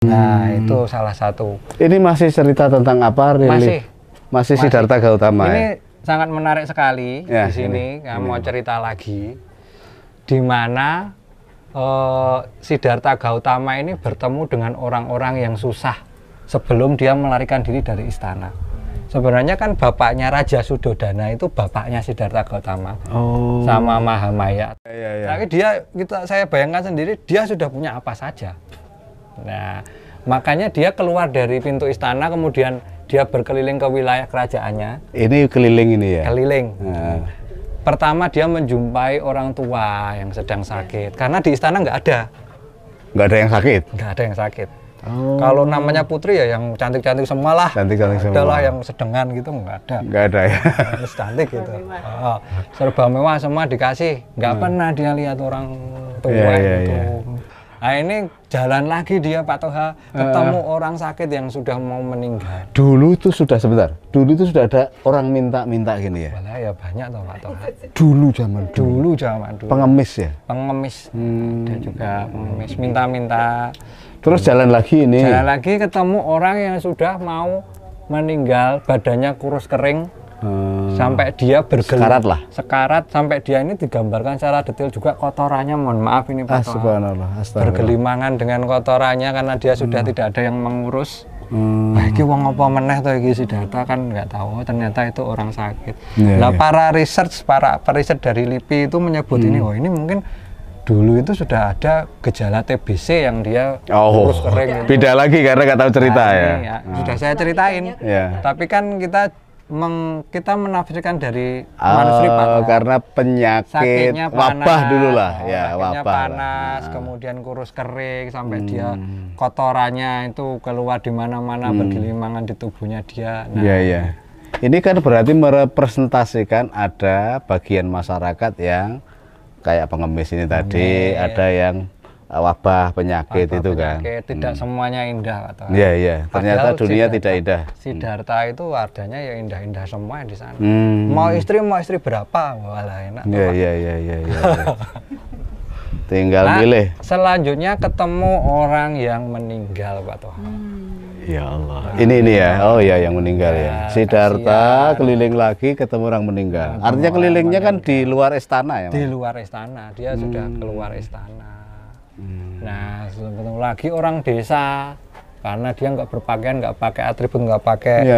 Nah, itu salah satu. Ini masih cerita tentang apa? Masih Siddhartha Gautama. Ini sangat menarik sekali ya, di sini. Mau cerita lagi, di mana Siddhartha Gautama ini bertemu dengan orang-orang yang susah sebelum dia melarikan diri dari istana. Sebenarnya kan bapaknya Raja Sudodana itu bapaknya Siddhartha Gautama, sama Mahamaya. Tapi saya bayangkan sendiri, dia sudah punya apa saja. Nah, makanya dia keluar dari pintu istana, kemudian dia berkeliling ke wilayah kerajaannya. Ini keliling ini ya? Keliling. Pertama dia menjumpai orang tua yang sedang sakit, karena di istana nggak ada. Nggak ada yang sakit? Nggak ada yang sakit. Kalau namanya putri ya yang cantik-cantik semua lah. Cantik-cantik semua. Adalah yang sedengan gitu nggak ada. Nggak ada ya? Harus cantik gitu. Serba mewah semua dikasih. Nggak pernah dia lihat orang tua gitu. Nah ini jalan lagi dia Pak Toha, ketemu orang sakit yang sudah mau meninggal. Dulu itu sudah dulu itu sudah ada orang minta-minta gini ya? Walah ya banyak toh Pak Toha. Dulu zaman dulu. Pengemis ya? Pengemis. Dan juga pengemis minta-minta. Terus jalan lagi ini? Jalan lagi ketemu orang yang sudah mau meninggal, badannya kurus kering. Sampai dia sekarat sampai dia ini digambarkan secara detail juga kotorannya, mohon maaf ini Pak Subhanallah, bergelimangan dengan kotorannya karena dia sudah tidak ada yang mengurus. Iki wong apa meneh to iki Siddhartha kan nggak tahu ternyata itu orang sakit. Para research dari LIPI itu menyebut ini ini mungkin dulu itu sudah ada gejala TBC yang dia kurus kering. Beda lagi karena nggak tahu cerita ya. Sudah saya ceritain. Tapi kan kita menafsirkan dari manuskrip karena penyakit wabah dulu lah ya, wabah panas, kemudian kurus kering sampai dia kotorannya itu keluar di mana-mana bergelimangan di tubuhnya dia. Ini kan berarti merepresentasikan ada bagian masyarakat yang kayak pengemis ini tadi, ada yang wabah penyakit itu kan. Tidak semuanya indah atau ternyata dunia tidak indah. Siddhartha itu adanya ya indah-indah semua di sana. Mau istri berapa? Walah enak. Tinggal pilih. Selanjutnya ketemu orang yang meninggal Pak Toha. Ya Allah. Ini ya. Oh ya, yang meninggal ya. Siddhartha keliling lagi ketemu orang meninggal. Artinya kelilingnya kan di luar istana ya, Mas? Di luar istana. Dia sudah keluar istana. Nah, ketemu lagi orang desa karena dia nggak berpakaian, nggak pakai atribut, nggak pakai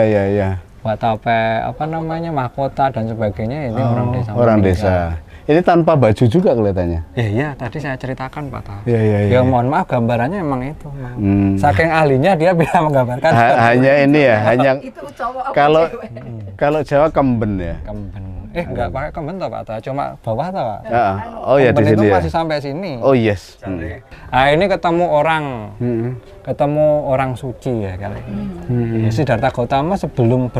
mahkota dan sebagainya. Ini orang desa. Ini tanpa baju juga kelihatannya. Iya, tadi saya ceritakan Pak Toha. Ya mohon maaf, gambarannya emang itu. Saking ahlinya dia bisa menggambarkan. Hanya ini ya, hanya kalau Jawa kemben ya. Kemben. Nggak pakai kemben toh Pak Toha, cuma bawah toh Pak. Oh ya, di sini itu masih sampai sini. Oh yes. Nah ini ketemu orang suci ya kali ini. Siddhartha Gautama sebelum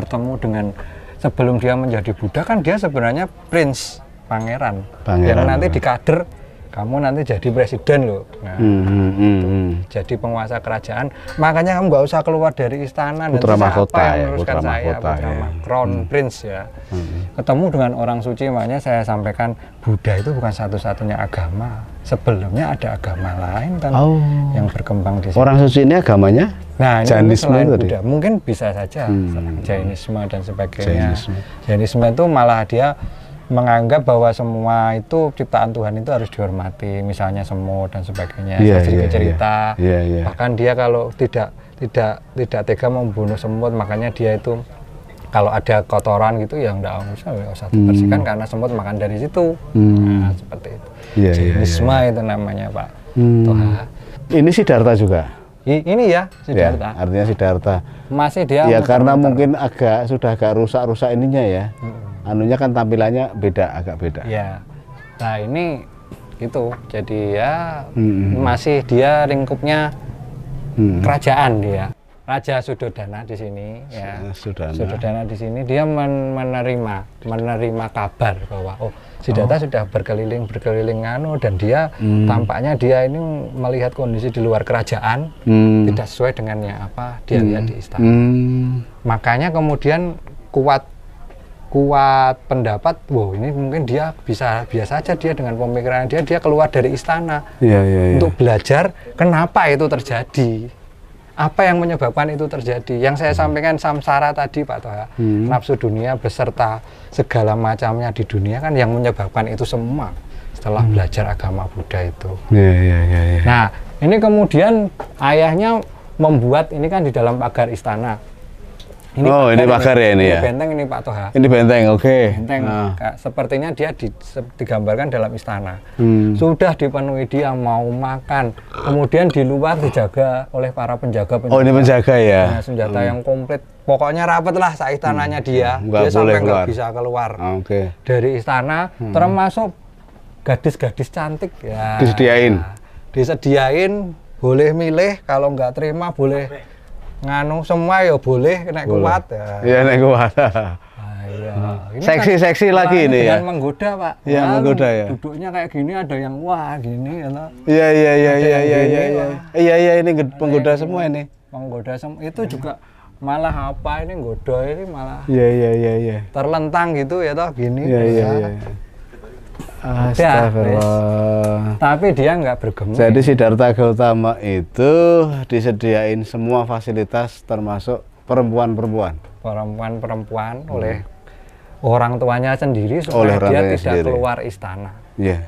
dia menjadi Buddha kan dia sebenarnya prince, pangeran. Yang nanti dikader, kamu nanti jadi presiden loh. Nah, jadi penguasa kerajaan. Makanya kamu nggak usah keluar dari istana. Putra mahkota ya, putra crown prince ya. Ketemu dengan orang suci, makanya saya sampaikan Buddha itu bukan satu-satunya agama. Sebelumnya ada agama lain kan yang berkembang di sini. Orang suci ini agamanya? Nah, ini Jainisme selain tadi. Buddha, mungkin bisa saja Jainisme dan sebagainya. Jainisme itu malah dia menganggap bahwa semua itu ciptaan Tuhan itu harus dihormati, misalnya semut dan sebagainya. Cerita. Bahkan dia kalau tidak tega membunuh semut, makanya dia itu kalau ada kotoran gitu ya nggak usah dibersihkan karena semut makan dari situ. Nah, seperti itu. Jainisme itu namanya Pak Toha. Ini Siddhartha juga. Ini ya Siddhartha. Artinya Siddhartha. Masih dia. Ya karena mungkin sudah agak rusak ininya ya. Anunya kan tampilannya agak beda. Ya. Nah ini gitu. Jadi ya masih dia lingkupnya kerajaan dia. Raja Sudodana di sini ya. Sudodana di sini dia menerima kabar bahwa Siddhartha sudah berkeliling dan dia tampaknya dia ini melihat kondisi di luar kerajaan tidak sesuai dengan apa dia lihat di istana. Makanya kemudian kuat pendapat, ini mungkin dia biasa aja dia dengan pemikiran dia keluar dari istana untuk belajar kenapa itu terjadi. apa yang menyebabkan itu terjadi? Yang saya sampaikan samsara tadi Pak Toha, nafsu dunia beserta segala macamnya di dunia kan yang menyebabkan itu semua setelah belajar agama Buddha itu. Ya. Nah, ini kemudian ayahnya membuat ini kan di dalam pagar istana. Ini pagar ya ini ya. Benteng ini Pak Toha. Ini benteng, oke. Benteng. Sepertinya dia digambarkan dalam istana. Sudah dipenuhi, dia mau makan. Kemudian di luar dijaga oleh para penjaga. Oh, ini penjaga ya. Nah, senjata yang komplit. Pokoknya rapat lah istananya dia. Dia sampai nggak bisa keluar dari istana. Termasuk gadis-gadis cantik ya. Disediain, boleh milih. Kalau nggak terima boleh nganu semua ya boleh naik kuat ya. Iya naik kuat. Iya. Seksi-seksi kan, lagi ini ya. Menggoda Pak. Iya menggoda ya. Duduknya kayak gini ada yang wah gini ya. Iya ini penggoda semua ini. Penggoda semua itu juga malah apa ini goda ini malah. Iya. Terlentang gitu ya toh gini. Iya. Astagfirullah. Tapi dia nggak bergeming. Jadi Siddhartha Gautama itu disediain semua fasilitas termasuk perempuan oleh orang tuanya sendiri supaya dia tidak keluar istana. Iya.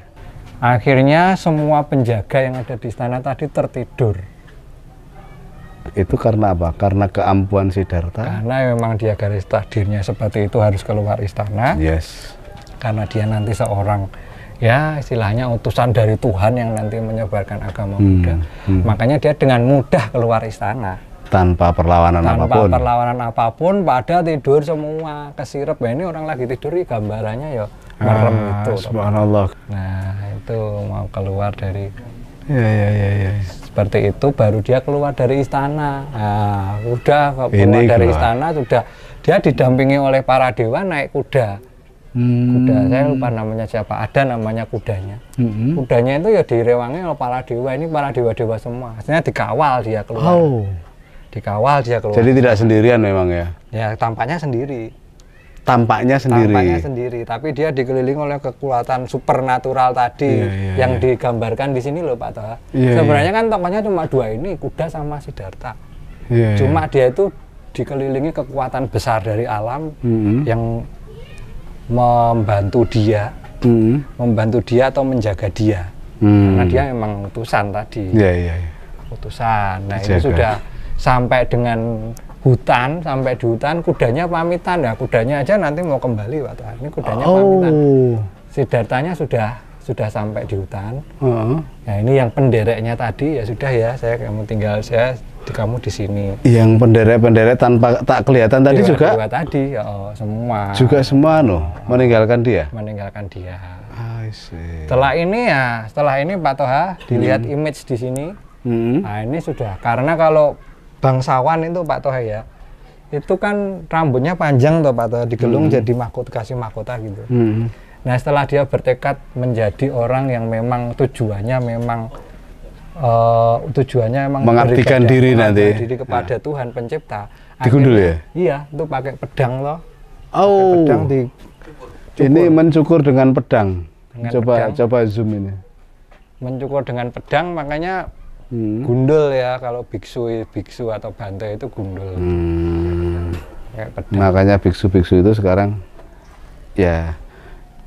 Akhirnya semua penjaga yang ada di istana tadi tertidur. Itu karena apa? Karena keampuhan Siddhartha. Karena memang dia garis takdirnya seperti itu harus keluar istana. Yes. Karena dia nanti seorang ya istilahnya utusan dari Tuhan yang nanti menyebarkan agama Buddha. Makanya dia dengan mudah keluar istana tanpa perlawanan apapun pada tidur semua kesirep. Nah, ini orang lagi tidur gambarannya ya merem itu. Subhanallah. Nah itu mau keluar dari seperti itu baru dia keluar dari istana. Nah udah keluar dari istana sudah dia didampingi oleh para dewa naik kuda. Kuda, saya lupa namanya siapa, ada namanya kudanya. Kudanya itu ya direwangi oleh para dewa, ini para dewa-dewa semua. Artinya dikawal dia keluar. Dikawal dia keluar. Jadi tidak sendirian memang ya? Ya tampaknya sendiri. Tampaknya sendiri, tapi dia dikelilingi oleh kekuatan supernatural tadi yang digambarkan di sini loh Pak Toha. Sebenarnya kan tokohnya cuma dua ini, kuda sama Siddhartha. Cuma dia itu dikelilingi kekuatan besar dari alam yang membantu dia atau menjaga dia karena dia memang utusan tadi. Utusan. Nah ini sudah sampai dengan hutan, sampai di hutan kudanya pamitan ya, kudanya aja nanti mau kembali Pak Tuhan. Ini kudanya pamitan. Siddharthanya sudah sampai di hutan. Nah ini yang pendereknya tadi ya sudah ya, kamu tinggal kamu di sini. Yang penderek tanpa tak kelihatan tadi juga. Tadi semua. Juga semua meninggalkan dia. Setelah ini Pak Toha dilihat image di sini. Nah ini sudah karena kalau bangsawan itu Pak Toha ya, itu kan rambutnya panjang toh Pak Toha, digelung jadi kasih mahkota gitu. Nah setelah dia bertekad menjadi orang yang memang tujuannya memang mengabdikan diri nanti kepada Tuhan pencipta. Digundul ya? Iya, itu pakai pedang loh. Pedang ini mencukur dengan pedang. Coba zoom ini. Mencukur dengan pedang, makanya gundul ya, kalau biksu atau bantai itu gundul. Makanya biksu-biksu itu sekarang ya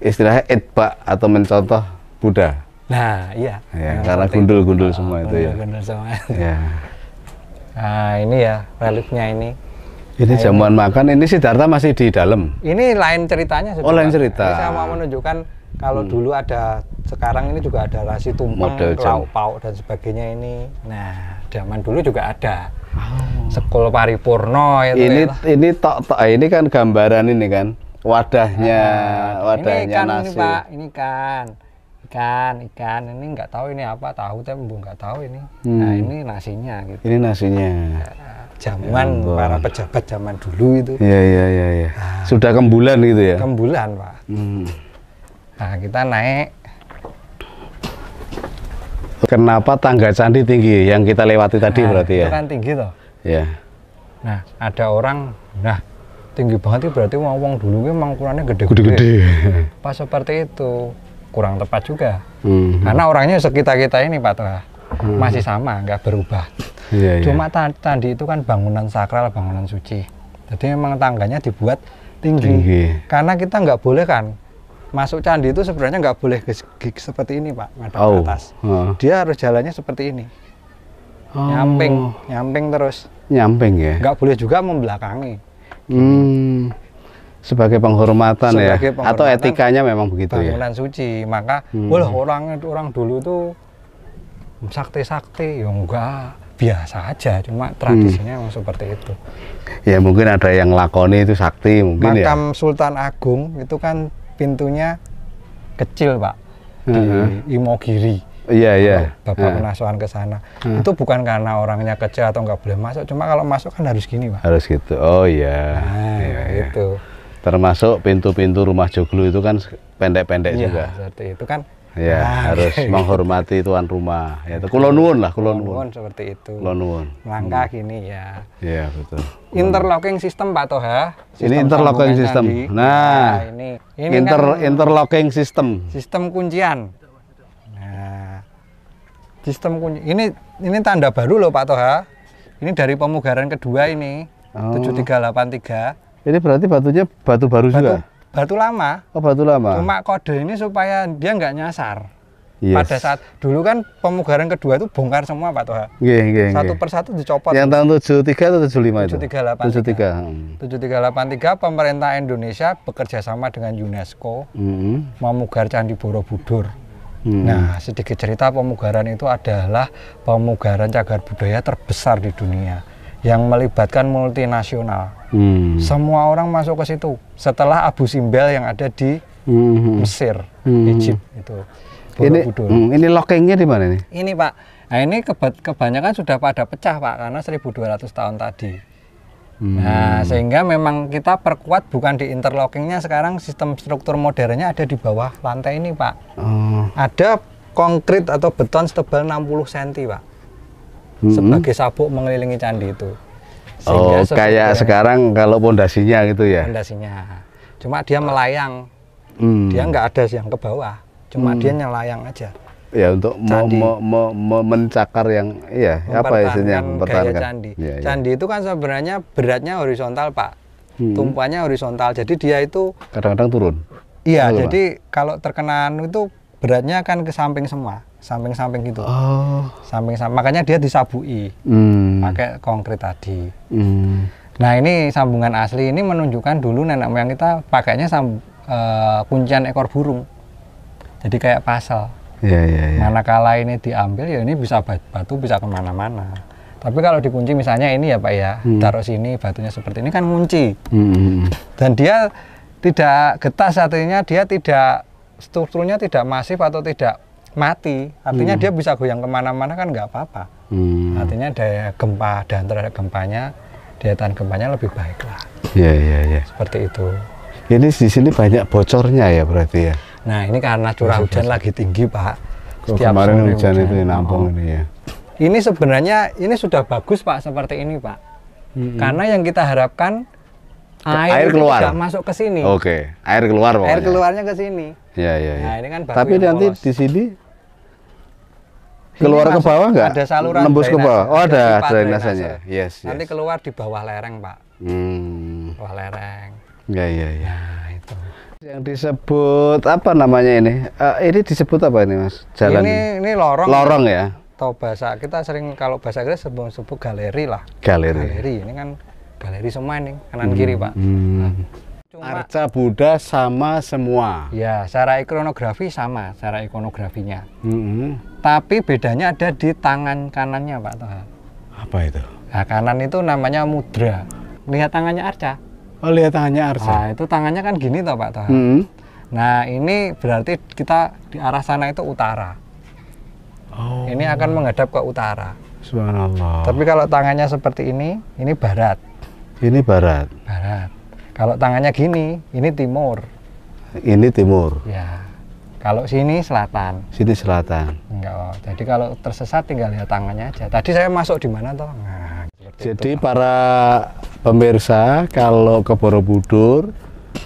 istilahnya itba atau mencontoh Buddha. Nah iya karena gundul-gundul semua itu ya. Nah ini ya reliefnya ini. Ini jamuan makan, ini Siddhartha masih di dalam. Ini lain ceritanya. Lain cerita. Ini saya mau menunjukkan kalau dulu ada, sekarang ini juga ada nasi tumpeng, lauk pauk dan sebagainya ini. Nah, zaman dulu juga ada. Sekul paripurna itu. Ini kan gambaran ini kan wadahnya, ini ikan, nasi. Ini Pak, ini ikan. Ini nggak tahu ini apa, tahu tapi nggak tahu ini. Nah ini nasinya gitu. Ini nasinya. Jamuan para pejabat zaman dulu itu. Iya. Sudah kembulan gitu ya? Kembulan Pak. Nah kita naik. Kenapa tangga candi tinggi yang kita lewati tadi berarti ya? Itu kan tinggi toh. Iya. Nah ada orang, tinggi banget itu berarti wong dulu memang ukurannya gede-gede. Pas seperti itu kurang tepat juga. Karena orangnya sekitar kita ini Pak Toha masih sama, nggak berubah. Iya, iya. Cuma candi itu kan bangunan sakral, bangunan suci. Jadi memang tangganya dibuat tinggi. Karena kita nggak boleh kan masuk candi itu sebenarnya nggak boleh seperti ini Pak, ngadep ke atas. Dia harus jalannya seperti ini. Nyamping terus. Nyamping ya. Nggak boleh juga membelakangi. Sebagai penghormatan ya. Penghormatan, atau etikanya memang begitu ya. Bangunan suci, maka orang dulu tuh sakti-sakti, ya enggak, biasa aja, cuma tradisinya memang seperti itu. Ya mungkin ada yang lakoni itu sakti mungkin ya. Makam Sultan Agung itu kan pintunya kecil Pak, di Imogiri. Iya, iya. Bapak Penasuhan ke sana. Itu bukan karena orangnya kecil atau nggak boleh masuk, cuma kalau masuk kan harus gini Pak. Harus gitu. Oh iya. Nah, iya, itu. Termasuk pintu-pintu rumah joglo itu kan pendek-pendek juga. Seperti itu kan. Ya, harus menghormati tuan rumah. Ya, itu kula nuwun lah, kula nuwun. Seperti itu. Kula nuwun. Langkah gini ya. Iya, betul. Interlocking system Pak Toha. Ini interlocking system. Nah, ini interlocking system. Sistem kuncian. Nah, sistem kunci. Ini tanda baru loh Pak Toha. Ini dari pemugaran kedua ini. 7383. Ini berarti batunya batu baru juga? Batu lama. Oh, batu lama. Cuma kode ini supaya dia nggak nyasar. Yes. Pada saat dulu kan pemugaran kedua itu bongkar semua Pak Toha. Satu persatu dicopot. Yang tahun 73 atau 75 itu? 7383 pemerintah Indonesia bekerja sama dengan UNESCO memugar Candi Borobudur. Nah, sedikit cerita, pemugaran itu adalah pemugaran cagar budaya terbesar di dunia yang melibatkan multinasional. Semua orang masuk ke situ setelah Abu Simbel yang ada di Mesir, Egypt itu. Ini lockingnya di mana nih? Ini Pak, nah ini kebanyakan sudah pada pecah Pak, karena 1200 tahun tadi. Nah, sehingga memang kita perkuat bukan di interlockingnya, sekarang sistem struktur modernnya ada di bawah lantai ini Pak. Ada konkrit atau beton setebal 60 cm Pak, sebagai sabuk mengelilingi candi itu. Sehingga kayak sekarang kalau pondasinya gitu ya? Pondasinya, cuma dia melayang, dia nggak ada yang ke bawah, cuma dia nyelayang aja. Ya, untuk mencakar yang apa istilahnya, mempertahankan candi. Candi itu kan sebenarnya beratnya horizontal Pak, tumpuannya horizontal, jadi dia itu kadang-kadang turun. Iya, jadi kalau terkena itu beratnya akan ke samping semua, samping-samping gitu. Samping-samping, makanya dia disabui pakai konkrit tadi. Nah, ini sambungan asli ini menunjukkan dulu nenek moyang kita pakainya kuncian ekor burung, jadi kayak pasal. Manakala ini diambil ya ini bisa batu bisa kemana-mana. Tapi kalau dikunci misalnya ini ya Pak ya, taruh sini batunya seperti ini kan kunci. Dan dia tidak getas, artinya dia tidak, strukturnya tidak masif atau tidak mati. Artinya dia bisa goyang kemana-mana kan nggak apa-apa. Artinya daya gempa dan terhadap gempanya, daya tahan gempanya lebih baik lah. Seperti itu. Ini di sini banyak bocornya ya berarti ya. Nah, ini karena curah hujan lagi tinggi Pak. Kemarin hujan itu nampung ini ya. Ini sebenarnya ini sudah bagus Pak seperti ini Pak. Karena yang kita harapkan air keluar, tidak masuk ke sini. Air keluar pokoknya. Air keluarnya ke sini. Nah, ini kan tapi nanti di sini keluar ke bawah nggak? Ada saluran nembus ke bawah. Oh, ada drainasenya. Yes. Nanti keluar di bawah lereng Pak. Bawah lereng. Nah, itu. Yang disebut apa namanya ini? Ini disebut apa ini Mas? Jalan. Ini lorong. Lorong ya. Atau bahasa kita sering, kalau bahasa Inggris sebut galeri lah. Galeri. Ini kan galeri semua ini, kanan kiri Pak. Arca Buddha sama semua. Ya, secara ikonografi sama, secara ikonografinya. Tapi bedanya ada di tangan kanannya Pak Toha. Apa itu? Nah, kanan itu namanya mudra. Lihat tangannya Arca. Oh, lihat tangannya Arca. Nah, itu tangannya kan gini toh Pak Toha. Nah, ini berarti kita di arah sana itu utara. Ini akan menghadap ke utara. Subhanallah. Tapi kalau tangannya seperti ini barat. Ini barat. Barat. Kalau tangannya gini, ini timur. Ini timur. Ya. Kalau sini selatan. Sini selatan. Enggak. Jadi kalau tersesat tinggal lihat tangannya aja. Tadi saya masuk di mana toh? Nah, jadi itu, para pemirsa, kalau ke Borobudur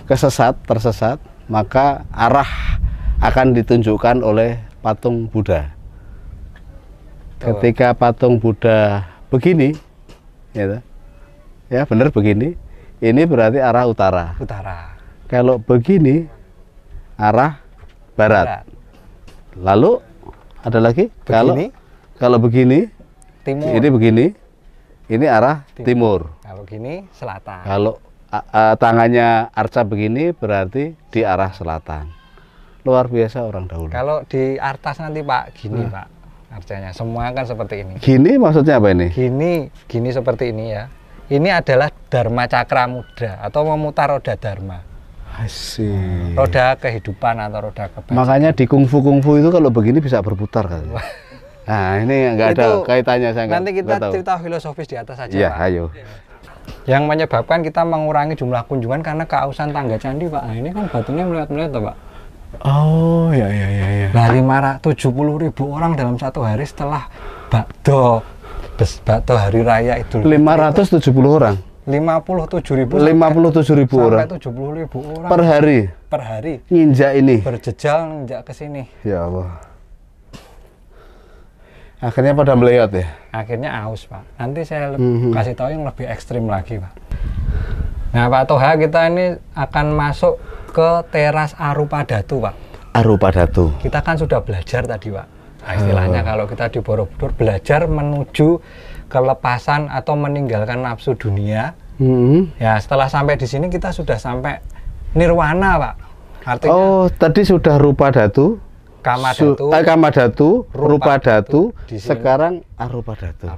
tersesat, maka arah akan ditunjukkan oleh patung Buddha. Ketika patung Buddha begini, ya, ya benar begini. Ini berarti arah utara. Utara. Kalau begini arah barat. Lalu ada lagi Begini. Kalau begini Timur. ini begini, ini arah timur. Kalau gini selatan. Kalau tangannya arca begini berarti di arah selatan. Luar biasa orang dahulu. Kalau di atas nanti Pak, gini Pak, arcanya semua kan seperti ini. Gini maksudnya apa ini? Gini seperti ini ya. Ini adalah Dharma Cakra Mudra atau memutar roda Dharma. Asik. Roda kehidupan atau roda kebajikan. Makanya di kungfu itu kalau begini bisa berputar katanya. Nah ini nggak ada kaitannya saya. Nanti kita tahu. cerita filosofis di atas saja Ya, Pak. ayo. Yang menyebabkan kita mengurangi jumlah kunjungan karena keausan tangga candi Pak. Nah, ini kan batunya melihat-melihat Pak. Oh ya. Nah 570.000 orang dalam satu hari setelah bakdo hari raya Idul Fitri. 570 orang. 57.000 orang. Sampai 70.000 orang Per hari. per hari Nginjak ini. berjejal nginjak ke sini. Ya Allah. Akhirnya pada melihat ya. Akhirnya aus Pak. Nanti saya kasih tahu yang lebih ekstrim lagi Pak. Nah Pak Toha, kita ini akan masuk ke teras Arupa Datu Pak. Arupa Datu. Kita kan sudah belajar tadi Pak. Nah, istilahnya kalau kita di Borobudur belajar menuju kelepasan atau meninggalkan nafsu dunia. Ya setelah sampai di sini kita sudah sampai nirwana Pak. Artinya tadi sudah Rupa Datu. Kama Datu, Rupa Datu, sekarang Arupa Datu.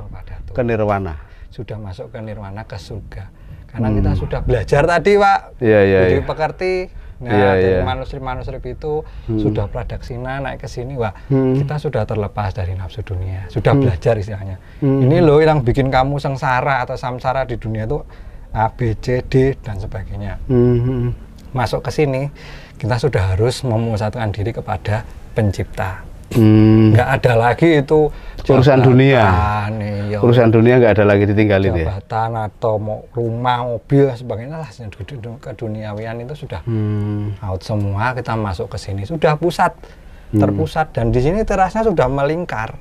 Ke nirwana. Sudah masuk ke nirwana, ke surga. Karena kita sudah belajar tadi Pak. Jadi pekerti. Nah, dari manuskrip itu sudah pradaksina naik ke sini, wah kita sudah terlepas dari nafsu dunia, sudah belajar istilahnya. Ini loh yang bikin kamu sengsara atau samsara di dunia itu A, B, C, D dan sebagainya. Masuk ke sini, kita sudah harus memusatkan diri kepada pencipta. Nggak ada lagi itu urusan dunia. Urusan dunia nggak ada lagi ditinggalin ya. Jabatan atau mau rumah, mobil, sebagainya lah. Keduniawian itu sudah out semua. Kita masuk ke sini sudah terpusat dan di sini terasnya sudah melingkar.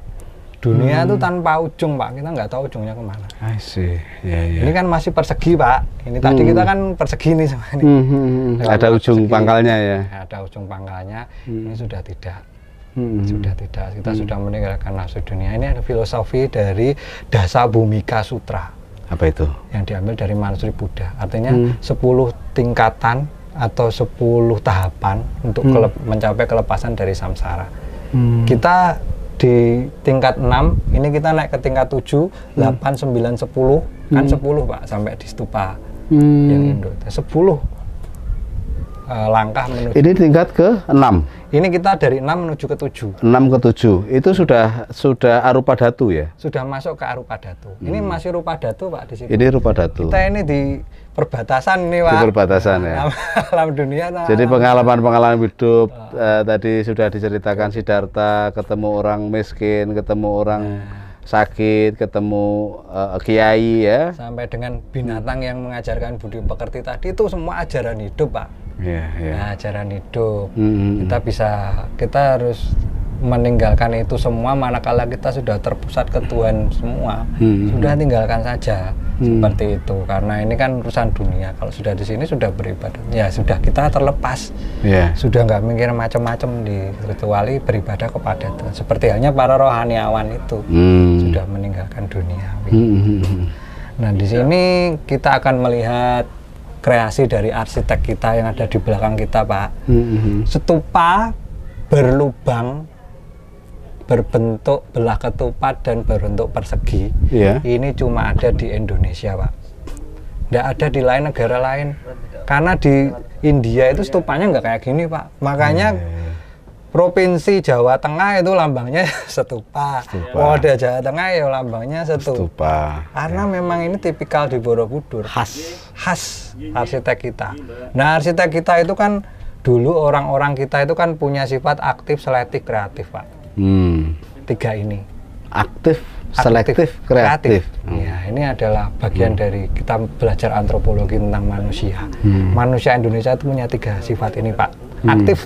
Dunia itu tanpa ujung Pak. Kita nggak tahu ujungnya kemana. I see. Yeah. Ini kan masih persegi Pak. Ini tadi kita kan persegi nih semua ini. Ada ujung pangkalnya ya. Ada ujung pangkalnya. Ini sudah tidak. Sudah tidak, kita sudah meninggalkan nafsu dunia. Ini ada filosofi dari Dasa Bhumika Sutra. Apa itu? Yang diambil dari manuskrip Buddha. Artinya 10 tingkatan atau 10 tahapan untuk mencapai kelepasan dari samsara. Kita di tingkat 6, ini kita naik ke tingkat 7, 8, 9, 10. Kan 10 Pak, sampai di stupa yang Indo. 10 langkah menuju. Ini tingkat ke 6. Ini kita dari 6 menuju ke 7. 6 ke 7. Itu sudah Arupa Datu ya? Sudah masuk ke Arupa Datu. Ini masih Rupa Datu Pak di situ. Ini Rupa Datu. Kita ini di perbatasan nih Pak. Di perbatasan ya. Alam dunia. Jadi pengalaman hidup tadi sudah diceritakan Siddhartha, ketemu orang miskin, ketemu orang sakit, ketemu kiai ya. Sampai dengan binatang yang mengajarkan budi pekerti tadi itu semua ajaran hidup Pak. Nah, ajaran hidup. Kita harus meninggalkan itu semua manakala kita sudah terpusat ke Tuhan semua. Sudah tinggalkan saja seperti itu. Karena ini kan urusan dunia. Kalau sudah di sini sudah beribadah, ya sudah kita terlepas. Sudah nggak mikir macam-macam kecuali beribadah kepada Tuhan. Seperti halnya para rohaniawan itu sudah meninggalkan dunia. Nah, di sini kita akan melihat kreasi dari arsitek kita yang ada di belakang kita Pak. Stupa berlubang berbentuk belah ketupat dan berbentuk persegi. Ini cuma ada di Indonesia Pak. Tidak ada di lain negara lain. Karena di India itu stupanya nggak kayak gini Pak. Makanya Provinsi Jawa Tengah itu lambangnya stupa. Polda Jawa Tengah ya lambangnya stupa. Karena memang ini tipikal di Borobudur. Khas arsitek kita. Nah, arsitek kita itu kan dulu orang-orang kita itu kan punya sifat aktif, selektif, kreatif, Pak. 3 ini. Aktif, selektif, kreatif. Ya, ini adalah bagian dari kita belajar antropologi tentang manusia. Manusia Indonesia itu punya 3 sifat ini, Pak. Aktif.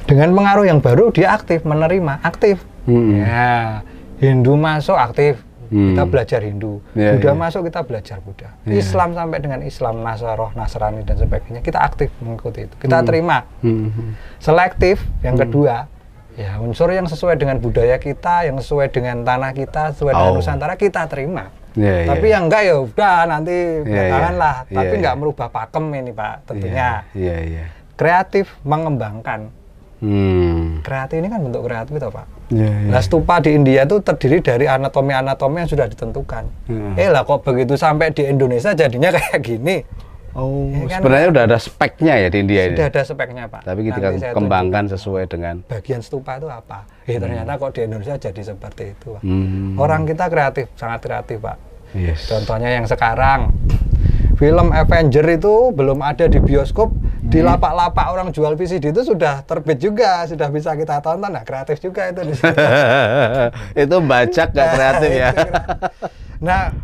Dengan pengaruh yang baru dia aktif, menerima, aktif. Ya, Hindu masuk aktif, kita belajar Hindu. Yeah, Buddha yeah. masuk, kita belajar Buddha. Yeah. Islam sampai dengan Islam, Nasrani, Nasrani dan sebagainya, kita aktif mengikuti itu. Kita terima. Selektif, yang kedua, ya unsur yang sesuai dengan budaya kita, yang sesuai dengan tanah kita, sesuai dengan Nusantara, kita terima. Tapi yang enggak ya udah nanti belakangan lah. Tapi enggak merubah pakem ini Pak, tentunya. Kreatif, mengembangkan. Kreatif ini kan bentuk kreatif itu Pak. Nah, stupa di India itu terdiri dari anatomi-anatomi yang sudah ditentukan. Lah kok begitu sampai di Indonesia jadinya kayak gini. Ya kan, sebenarnya udah ada speknya ya di India ini. Sudah ada speknya Pak. Tapi kita kembangkan sesuai dengan bagian stupa itu apa. Ternyata kok di Indonesia jadi seperti itu Pak. Orang kita kreatif, sangat kreatif Pak. Contohnya yang sekarang film Avenger itu belum ada di bioskop, di lapak-lapak orang jual VCD itu sudah terbit juga, sudah bisa kita tonton. Nah, kreatif juga itu di situ. Itu bajak nggak kreatif ya. Nah,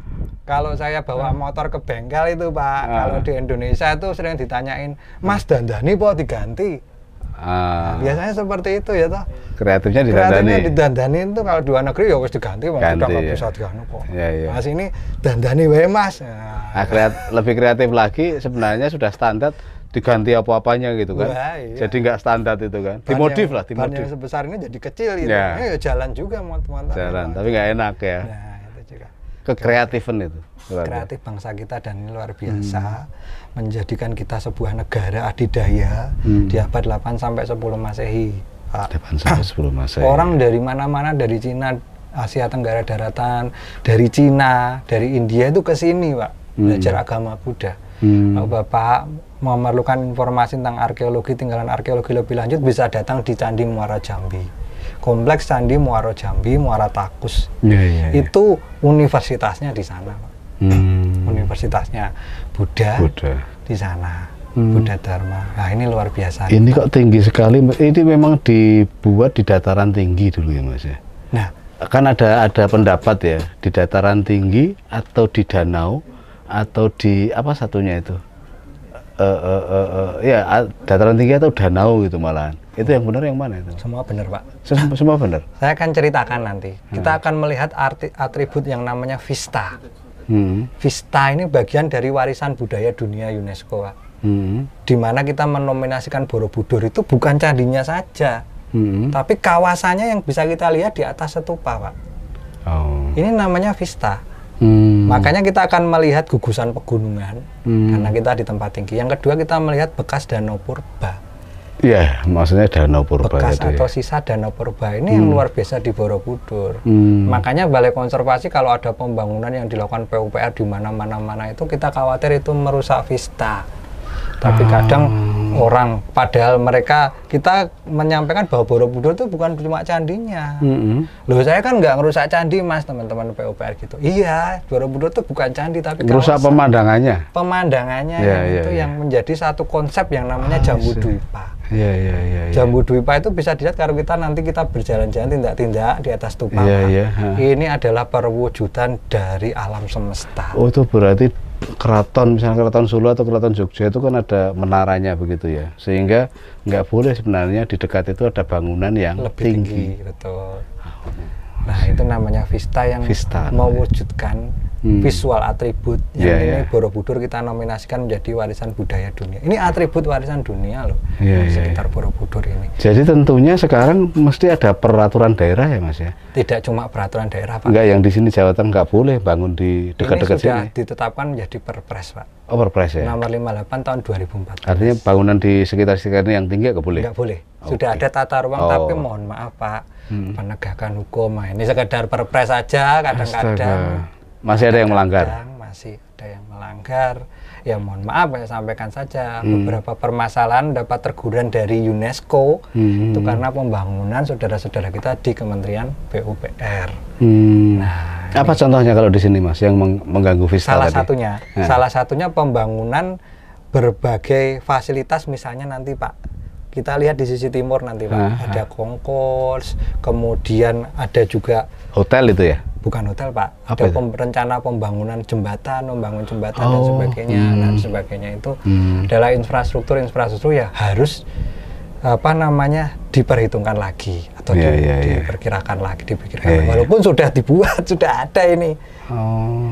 kalau saya bawa motor ke bengkel itu Pak, kalau di Indonesia itu sering ditanyain, Mas dandani po diganti. Nah, biasanya seperti itu ya toh. Kreatifnya didandani itu kalau di luar negeri ya harus diganti, udah nggak bisa diganti kok. Mas ini dandani wae Mas. Nah, lebih kreatif lagi sebenarnya sudah standar diganti apa-apanya gitu kan. Jadi nggak standar itu kan. Dimodif lah, dimodif. Ban yang sebesar ini jadi kecil gitu. Ini ya jalan juga motor. Jalan, tapi nggak enak ya. Nah, itu juga. Kekreatifan itu. Kreatif bangsa kita dan ini luar biasa. Menjadikan kita sebuah negara adidaya di abad 8 sampai 10 Masehi. 8 sampai 10 Masehi. Orang dari mana-mana, dari Cina, Asia Tenggara Daratan, dari Cina, dari India itu ke sini, Pak, belajar agama Buddha. Kalau Bapak memerlukan informasi tentang arkeologi, tinggalan arkeologi lebih lanjut, bisa datang di Candi Muara Jambi. Kompleks Candi Muara Jambi, Muara Takus. Itu universitasnya di sana, Pak. Universitasnya Buddha di sana, Buddha Dharma. Nah, ini luar biasa. Ini kok tinggi sekali. Ini memang dibuat di dataran tinggi dulu ya Mas ya. Nah, kan ada pendapat ya di dataran tinggi atau di danau atau di apa satunya itu? Ya dataran tinggi atau danau gitu malahan. Itu yang benar yang mana itu? Semua benar Pak. Semua benar. Saya akan ceritakan nanti. Kita akan melihat atribut yang namanya Vista. Vista ini bagian dari warisan budaya dunia UNESCO, Pak. Di mana kita menominasikan Borobudur itu bukan candinya saja, tapi kawasannya yang bisa kita lihat di atas stupa, Pak. Ini namanya Vista. Makanya kita akan melihat gugusan pegunungan karena kita di tempat tinggi. Yang kedua kita melihat bekas danau purba. Iya, maksudnya danau purba. Bekas atau sisa danau purba ini yang luar biasa di Borobudur. Makanya Balai Konservasi kalau ada pembangunan yang dilakukan PUPR di mana-mana itu kita khawatir itu merusak Vista. Tapi kadang orang, padahal mereka, kita menyampaikan bahwa Borobudur itu bukan cuma candinya. Loh, saya kan nggak ngerusak candi Mas, teman-teman PUPR gitu. Iya, Borobudur itu bukan candi tapi merusak pemandangannya. Pemandangannya yang menjadi satu konsep yang namanya Jambu Dwipa. Jambu Dwipa itu bisa dilihat kalau kita nanti kita berjalan-jalan tindak-tindak di atas stupa. Ini adalah perwujudan dari alam semesta. Oh, itu berarti keraton, misalnya keraton Solo atau keraton Jogja itu kan ada menaranya begitu ya, sehingga nggak boleh sebenarnya di dekat itu ada bangunan yang lebih tinggi. Betul. Nah, itu namanya Vista yang mewujudkan visual atribut yang ini Borobudur kita nominasikan menjadi warisan budaya dunia. Ini atribut warisan dunia loh di sekitar Borobudur ini. Jadi tentunya sekarang mesti ada peraturan daerah ya Mas ya? Tidak cuma peraturan daerah Pak. Enggak, yang di sini Jawa Tengah nggak boleh bangun di dekat-dekat sini. Ini sudah ditetapkan menjadi Perpres Pak. Oh, Perpres ya? Nomor 58 tahun 2014. Artinya bangunan di sekitar-sekitar ini yang tinggi nggak boleh? Nggak boleh. Sudah ada tata ruang tapi mohon maaf Pak, penegakan hukum. Nah, ini sekedar Perpres saja kadang-kadang. Masih ada yang melanggar? Masih ada yang melanggar. Ya mohon maaf, saya sampaikan saja beberapa permasalahan dapat teguran dari UNESCO itu karena pembangunan saudara-saudara kita di Kementerian PUPR. Nah, apa contohnya kalau di sini Mas yang mengganggu Vista tadi? Salah satunya pembangunan berbagai fasilitas, misalnya nanti Pak, kita lihat di sisi timur nanti Pak, ada concourse, kemudian ada juga hotel itu ya? Bukan hotel Pak, ada rencana pembangunan jembatan, membangun jembatan dan sebagainya. Dan sebagainya itu adalah infrastruktur ya harus apa namanya diperhitungkan lagi atau diperkirakan lagi, dipikirkan walaupun sudah dibuat, sudah ada ini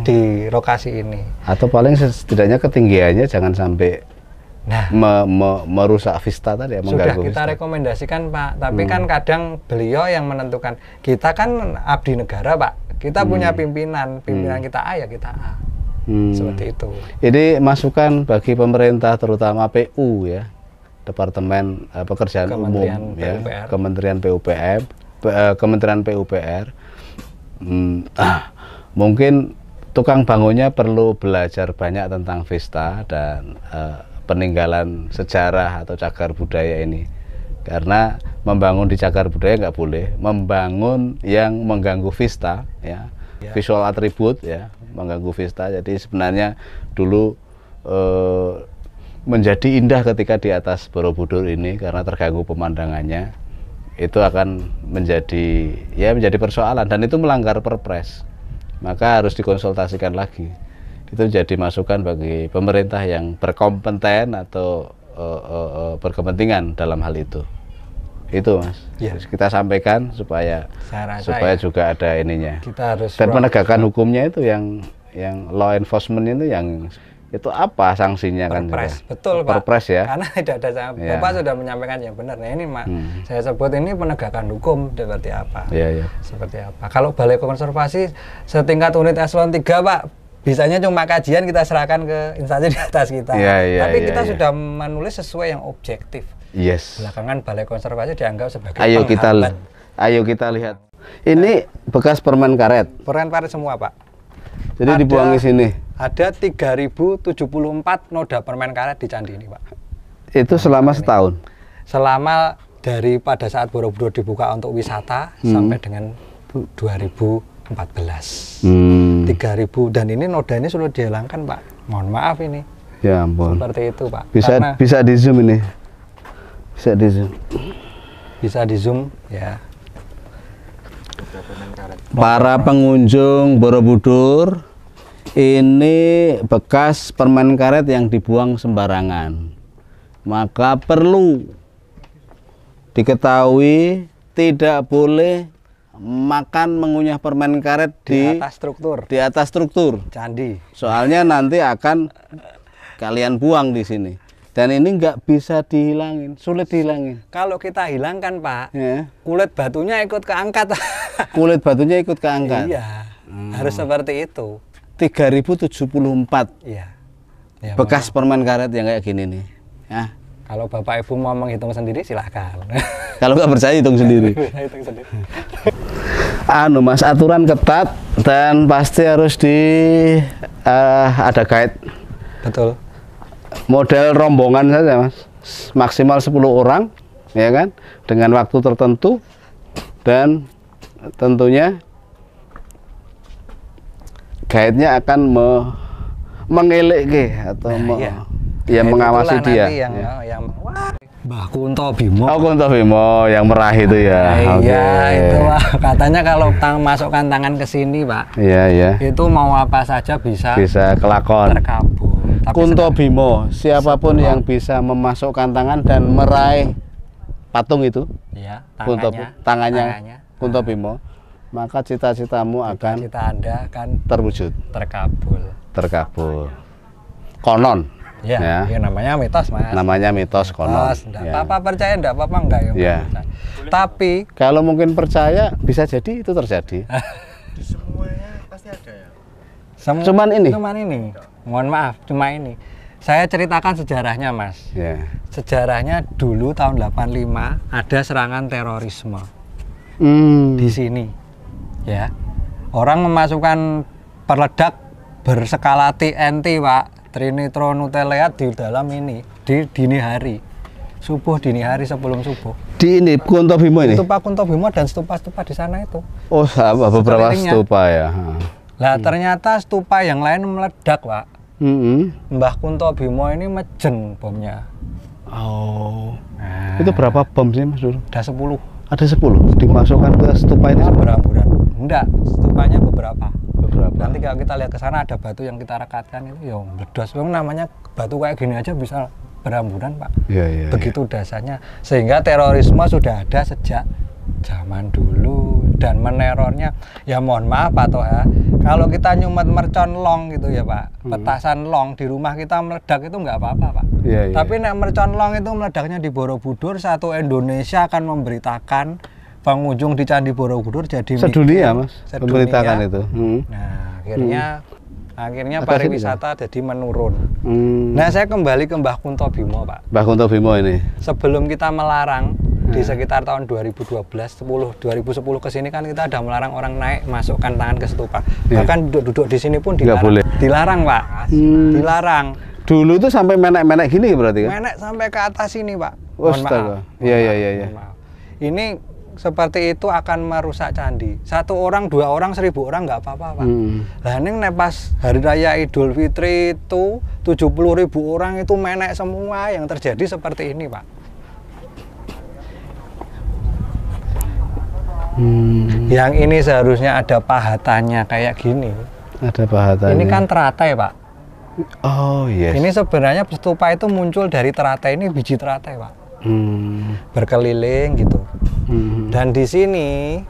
di lokasi ini. Atau paling setidaknya ketinggiannya jangan sampai merusak vista tadi ya, sudah mengganggu kita vista. Rekomendasikan Pak, tapi kan kadang beliau yang menentukan. Kita kan abdi negara Pak, kita punya pimpinan kita A ya kita A. Seperti itu. Ini masukan bagi pemerintah terutama PU ya, Departemen Pekerjaan Umum ya, Kementerian PUPR, Kementerian PUPR. Mungkin tukang bangunnya perlu belajar banyak tentang vista dan peninggalan sejarah atau cagar budaya ini, karena membangun di cagar budaya nggak boleh membangun yang mengganggu vista ya, visual atribut ya, mengganggu vista. Jadi sebenarnya dulu menjadi indah ketika di atas Borobudur ini, karena terganggu pemandangannya, itu akan menjadi persoalan dan itu melanggar Perpres, maka harus dikonsultasikan lagi. Itu jadi masukan bagi pemerintah yang berkompeten atau berkepentingan dalam hal itu. Itu Mas, kita sampaikan supaya juga ada ininya. Kita harus dan penegakan hukumnya itu yang law enforcement itu yang itu apa sanksinya kan juga. Betul Pak. Perpres ya. Karena tidak ada Bapak sudah menyampaikan yang benar. Nah ini saya sebut ini penegakan hukum seperti apa. Seperti apa. Kalau Balai Konservasi setingkat unit eselon 3 Pak, bisanya cuma kajian kita serahkan ke instansi di atas kita. Tapi kita sudah menulis sesuai yang objektif. Belakangan Balai Konservasi dianggap sebagai penghambat. Ayo kita lihat. Ini bekas permen karet. Permen karet semua Pak. Jadi dibuang di sini. Ada 3074 noda permen karet di candi ini Pak. Itu selama setahun? Selama pada saat Borobudur dibuka untuk wisata sampai dengan 2014. 3000, dan ini noda ini sudah dihilangkan Pak. Mohon maaf ini. Ya ampun. Seperti itu Pak. Bisa di zoom ini. Bisa di zoom ya. Para pengunjung Borobudur, ini bekas permen karet yang dibuang sembarangan. Maka perlu diketahui tidak boleh makan mengunyah permen karet di atas struktur candi. Soalnya nanti akan kalian buang di sini. Dan ini nggak bisa dihilangin, sulit dihilangin. Kalau kita hilangkan Pak, kulit batunya ikut keangkat. Kulit batunya ikut keangkat. Iya, harus seperti itu. 3074. Iya. Bekas permen karet yang kayak gini nih. Ya. Kalau Bapak Ibu mau menghitung sendiri silahkan. Kalau nggak percaya hitung sendiri. Mas, aturan ketat dan pasti harus ada guide. Betul. Model rombongan saja Mas, maksimal 10 orang ya kan, dengan waktu tertentu, dan tentunya guide-nya akan mengelek atau mengawasi dia. Mbah Kunto Bimo. Oh, Kunto Bimo yang merah itu ya. Itu katanya kalau masukkan tangan ke sini Pak. Itu mau apa saja bisa kelakon. Terkabul. Kunto Bimo, siapapun yang bisa memasukkan tangan dan meraih patung itu, tangannya Kunto Bimo, maka cita-citamu akan Anda akan terwujud, terkabul. Konon. Ya, namanya mitos Mas. Namanya mitos konon. Enggak apa-apa percaya, enggak apa-apa enggak ya. Tapi kalau mungkin percaya bisa jadi itu terjadi. Di semuanya pasti ada ya. Cuman ini. Mohon maaf, cuma ini. Saya ceritakan sejarahnya Mas. Sejarahnya dulu tahun 85 ada serangan terorisme di sini. Ya, orang memasukkan peledak berskala TNT Pak, trinitronucleat di dalam ini di dini hari, dini hari sebelum subuh. Di ini Kunto Bimo ini. Stupa Kunto Bimo dan stupa-stupa di sana itu. Oh, beberapa stupa ya. Lah ternyata stupa yang lain meledak Pak. Mbah Kunto Bimo ini mejen bomnya. Itu berapa bom sih Mas Dulu? Ada 10. Ada 10 dimasukkan ke stupa ini. Berapa? Enggak, stupanya beberapa. Nanti kalau kita lihat ke sana ada batu yang kita rekatkan itu ya meledos. Namanya batu kayak gini aja bisa Berambunan, Pak. Iya, iya. Begitu dasarnya, sehingga terorisme sudah ada sejak zaman dulu, dan menerornya ya mohon maaf Pak Toha, kalau kita nyumet mercon long gitu ya Pak, petasan long di rumah kita meledak itu nggak apa-apa Pak. Iya, iya. Tapi nek mercon long itu meledaknya di Borobudur, satu Indonesia akan memberitakan, pengunjung di Candi Borobudur jadi Sedunia Mas, sedunia. memberitakan itu. Nah akhirnya Atas pariwisata jadi menurun. Nah saya kembali ke Mbah Kunto Bimo Pak. Mbah Kunto Bimo ini. Sebelum kita melarang di sekitar tahun 2012, 2010 ke sini kan kita ada melarang orang naik masukkan tangan ke stupa. Yeah. Bahkan duduk di sini pun Nggak dilarang. boleh. Dilarang Pak. Dilarang. Dulu tuh sampai menek-menek gini berarti kan? Menek sampai ke atas ini Pak. Astaga. Iya, iya, iya, iya. Ini seperti itu akan merusak candi. 1 orang, 2 orang, 1000 orang nggak apa-apa Pak. Nah ini pas hari raya Idul Fitri itu 70.000 orang itu menek semua, yang terjadi seperti ini Pak. Yang ini seharusnya ada pahatannya kayak gini. Ada pahatannya. Ini kan teratai Pak. Oh yes. Ini sebenarnya stupa itu muncul dari teratai, ini biji teratai Pak. Berkeliling gitu. Dan di sini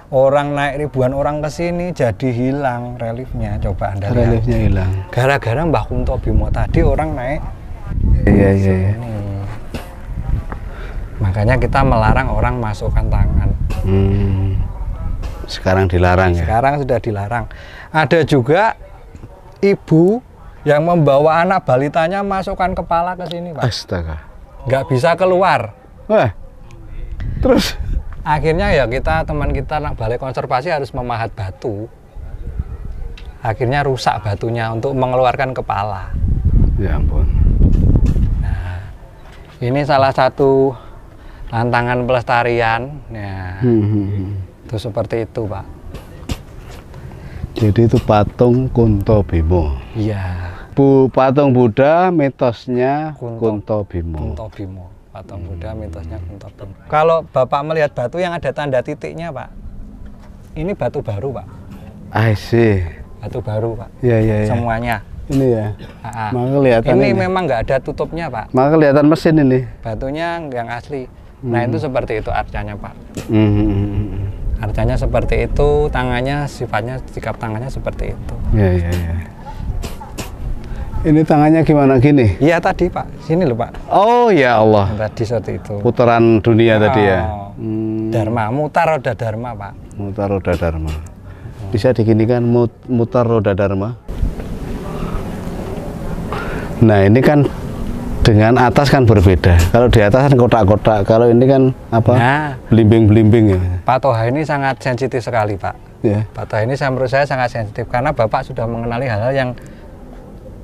orang naik ribuan orang ke sini jadi hilang reliefnya. Coba Anda lihat. Reliefnya hilang. Gara-gara Mbah Kunto Bimo tadi orang naik. Iya, iya, iya. Makanya kita melarang orang masukkan tangan. Sekarang dilarang ya. Sekarang sudah dilarang. Ada juga ibu yang membawa anak balitanya masukkan kepala ke sini, Pak. Astaga. Nggak bisa keluar. Wah. Terus Akhirnya ya teman kita anak balai konservasi harus memahat batu. Akhirnya rusak batunya untuk mengeluarkan kepala. ya ampun. Nah, ini salah satu tantangan pelestarian. Ya, itu seperti itu, Pak. Jadi itu patung Kunto Bimo. Iya. Patung Buddha mitosnya Kunto Bimo. Kunto Bimo. Patung Buddha mitosnya Kunto Bimo. Kalau Bapak melihat batu yang ada tanda titiknya, Pak, ini batu baru, Pak. I see. Batu baru, Pak. Iya, iya, iya. Semuanya. Ini ya. Ah, ah. Maka kelihatan ini memang nggak ada tutupnya, Pak. Maka kelihatan mesin ini. Batunya yang asli. Nah, itu seperti itu arcanya, Pak. Arcanya seperti itu, tangannya sifatnya sikap tangannya seperti itu. Iya, iya, iya. Ini tangannya gimana gini? Iya tadi, Pak. Sini loh, Pak. Oh ya Allah. Tadi seperti itu. Putaran dunia tadi ya. Dharma, mutar roda dharma, Pak. Mutar roda dharma. Bisa diginikan mutar roda dharma. Nah, ini kan dengan atas kan berbeda. Kalau di atas kan kotak-kotak. Kalau ini kan apa? Nah, belimbing-belimbing ya. Pak Toha ini sangat sensitif sekali, Pak. Ya. Pak Toha ini menurut saya sangat sensitif karena Bapak sudah mengenali hal-hal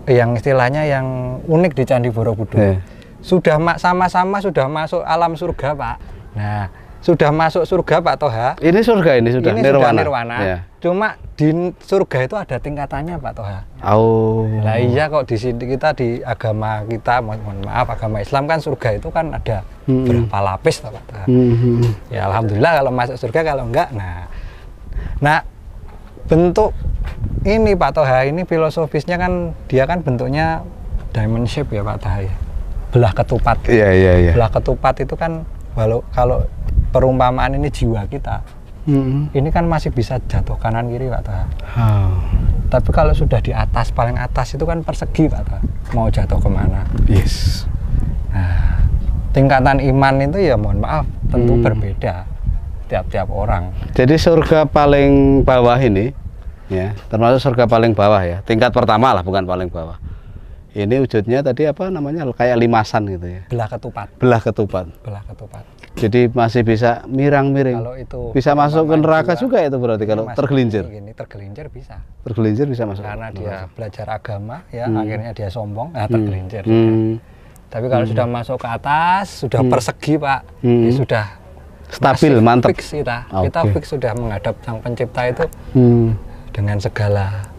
yang istilahnya yang unik di Candi Borobudur. Ya. Sudah sama-sama sudah masuk alam surga, Pak. Nah, sudah masuk surga, Pak Toha. Ini surga ini sudah Ini nirwana. sudah nirwana. Ya. Cuma di surga itu ada tingkatannya, Pak Toha. Oh. Nah iya, kok di sini kita di agama kita, mohon maaf, agama Islam kan surga itu kan ada berapa lapis, Pak Toha. Ya alhamdulillah kalau masuk surga, kalau enggak, nah bentuk ini Pak Toha ini filosofisnya kan dia kan bentuknya diamond shape ya Pak Toha ya. Belah ketupat. Iya, iya, iya. Belah ketupat itu kan kalau perumpamaan ini jiwa kita. Ini kan masih bisa jatuh kanan kiri Pak Toha. Tapi kalau sudah di atas, paling atas itu kan persegi Pak Toha. Mau jatuh kemana? Yes. Nah, tingkatan iman itu ya mohon maaf tentu berbeda tiap-tiap orang. Jadi surga paling bawah ini, ya, termasuk surga paling bawah ya, tingkat pertama lah, bukan paling bawah. Ini wujudnya tadi apa namanya, kayak limasan gitu ya. Belah ketupat. Belah ketupat. Belah ketupat. Jadi masih bisa mirang-miring. Kalau itu bisa masuk ke neraka juga itu berarti kalau tergelincir. Gini, tergelincir bisa. Tergelincir bisa masuk. Karena dia belajar agama ya, akhirnya dia sombong, tergelincir. Tapi kalau sudah masuk ke atas, sudah persegi Pak, ya sudah stabil, mantap. Fix kita fix sudah menghadap Sang Pencipta itu dengan segala.